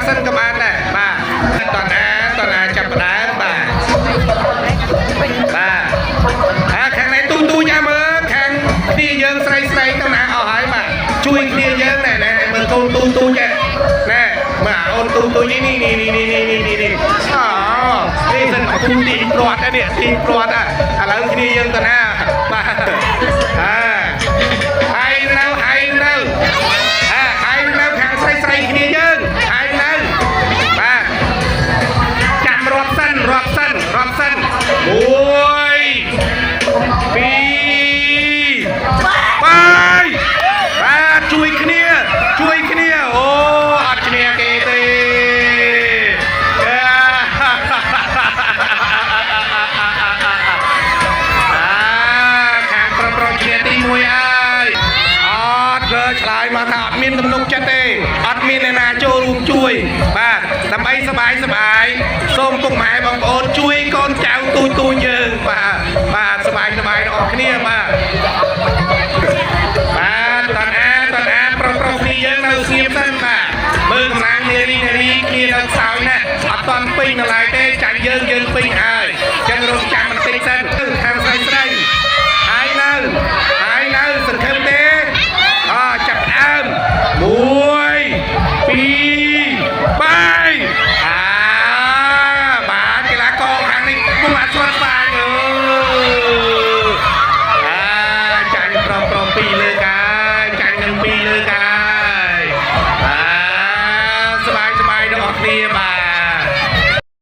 សិនក៏បានដែរបាទតណាចាប់ផ្ដើមបាទខាងនេះទូញ៉ាមើលខាងគ្នាយើងស្រីតំណាអស់ហើយបាទជួយគ្នាយើងណែមើលកូនទូញណែមើលអូនទូញនេះអូនេះសិនទូទីព្រាត់នេះទីព្រាត់ឥឡូវគ្នាយើងទៅណាបាទហើយនៅខាងស្រីគ្នាយើងហើយនៅបាទចាំរាប់សិន1 2 3បាទជួយគ្នាអូអត់គ្នាគេទេខាងប្រគ្នាទី1ហើយអត់លើឆ្លើយមកថាអត់មានទំនុកចិត្តទេអត់មានអ្នកណាចូលរួមជួយបាទដើម្បីសบายសូមពុកម៉ែបងប្អូនជួយកូនចៅទូយើងបាទសบายទាំងអស់គ្នាបាទតណាប្រុសគ្នាយើងនៅស្ងៀមសិនបាទមើលកម្លាំងនារីគ្នានៅខ្សោយណាអត់តាន់ពេញនៅឡើយទេចាញ់យើងពេញហើយចឹងរងចាំបន្តិចសិនខាងស្រីហើយនៅសង្ឃឹមទេចាប់ដើម1 2 3បាទកីឡាករខាងនេះពុំអត់ស្គាល់